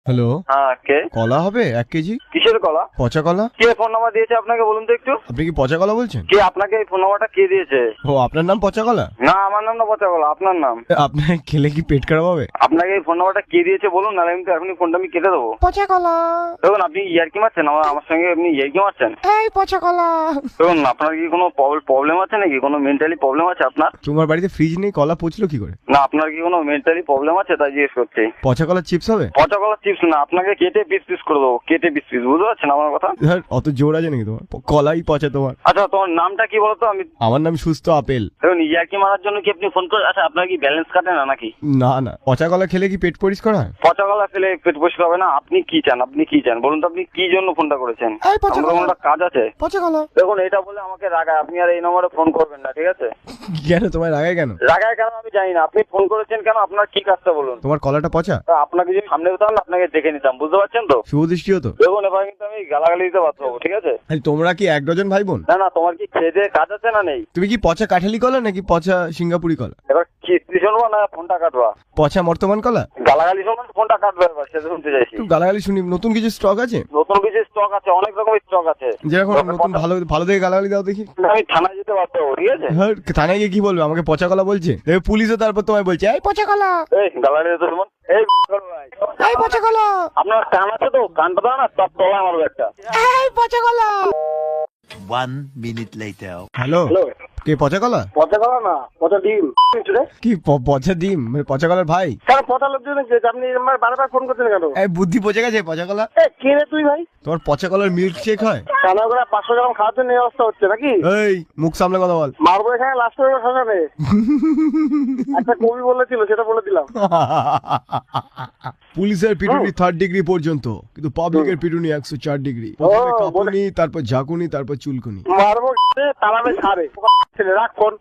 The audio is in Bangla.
হ্যালো, হ্যাঁ কে? কলা হবে 1 কেজি? কিসের কলা? পচা কলা। কে ফোন নাম্বার দিয়েছে আপনাকে বলুন তো একটু? আপনি কি পচা কলা বলছেন? কে আপনাকে এই ফোন নাম্বারটা কে দিয়েছে? ও, আপনার নাম পচা কলা? না আমার নাম না পচা কলা, আপনার নাম। আপনার খেলে কি পেট খারাপ হবে? আপনাকে এই ফোন নাম্বারটা কে দিয়েছে বলুন, না আমি তো এখনই ফোনটা আমি কেটে দেবো। পচা কলা। দেখুন আপনি ইয়ার্কি মারছেন, আমার সঙ্গে আপনি ইয়ার্কি মারছেন। এই পচা কলা। দেখুন আপনার কি কোনো প্রবলেম আছে নাকি? কোনো মেন্টালি প্রবলেম আছে আপনার? তোমার বাড়িতে ফ্রিজ নেই, কলা পচলো কি করে? না আপনার কি কোনো মেন্টালি প্রবলেম আছে তাই জিজ্ঞেস করছি। পচা কলার চিপস হবে? পচা কলা চিপস না, আপনাকে কেটে পিস পিস করে দেবো, কেটে পিস পিস, বুঝতে পারছেন আমার কথা? ধর, অত জোর আছে নাকি তোমার? কলাই পচা তোমার। আচ্ছা তোমার নামটা কি বলতো? আমি আমার নাম সুস্থ আপেল। দেখুন ইয়ার্কি মারার জন্য কি আপনি ফোন করে? আচ্ছা আপনার কি ব্যালেন্স কাটে না নাকি? না না, পচা কলা খেলে কি পেট পরিষ্কার হয়? পচা কলা খেলে পেট পরিষ্কার হবে না? আপনি কি চান? আপনি কি চান বলুন তো? আপনি কি জন্য ফোনটা করেছেন? এই পচা আমার কলা। কোনো কাজ আছে? পচা কলা। দেখুন এটা বলে আমাকে রাগায়, আপনি আর এই নম্বরে ফোন করবেন না, ঠিক আছে? কেন তোমায় রাগায় কেন? রাগায় কেন আমি জানি না, আপনি ফোন করেছেন কেন? আপনার কি কাজটা বলুন? তোমার কলাটা পচা? তা আপনাকে যদি সামনে পেতাম না আপনাকে দেখে নিতাম, বুঝতে পারছেন তো? শুভ দৃষ্টি হতো। দেখুন এবার কিন্তু আমি গালাগালি দিতে বাধ্য হবো, ঠিক আছে? আরে তোমরা কি 1 ডজন ভাই বোন? না না, তোমার কি খেয়ে দেয়ে কাজ আছে না নেই? তুমি কি পচা কাঠালি কলা নাকি পচা সিঙ্গাপুরি কলা? এবার কিস্তি শুনবো না ফোনটা কাটবা? পচা বর্তমান কলা? গালাগালি শুনবো না ফোনটা কাটবে, এবার সেটা শুনতে চাইছি। একটু গালাগালি শুনি। নতুন কিছু স্টক আছে? নতুন কিছু স্টক আছে, অনেক রকমের স্টক আছে। যেরকম নতুন ভালো ভালো দেখে গালাগালি দাও দেখি। আমি থানায় যেতে বাধ্য হবো, ঠিক আছে? হ্যাঁ, থানায় গিয়ে কি বলবে? আমাকে পচা কলা বলছে, দেখবে পুলিশও তারপর তোমায় বলছে এই পচা কলা। এই গালাগালি দিতে শুনুন, এই ভাই এই পচা কলা। আপনার কান আছে তো? কানটা দাও না, সব তলা মারবো একটা। এই পচা কলা। 1 minute later. হ্যালো, হ্যালো, কে পচা কলা? পচা কলা না, পচা ডিম। কি পচা ডিম? মানে পচা কলার ভাই? কেন পচা লোক দিন? আপনি আমার বারবার ফোন করছেন কেন? এই বুদ্ধি পচে গেছে পচা কলা। কে রে তুই ভাই? তোমার পচা কলার মিল্ক শেক হয়? কানা করে 500 গ্রাম খাওয়ার জন্য এই অবস্থা হচ্ছে নাকি? এই মুখ সামলে কথা বল। মারবো এখানে লাস্ট করে শ্মশানে। একটা কবি বলেছিল, সেটা বলে দিলাম। পুলিশের পিটুনি 3rd ডিগ্রি পর্যন্ত, কিন্তু পাবলিকের পিটুনি 104 ডিগ্রি। প্রথমে কাঁপুনি, তারপর ঝাঁকুনি, তারপর চুলকুনি। মারবো তালাবে ছাড়ে ছেলে, রাখ ফোন।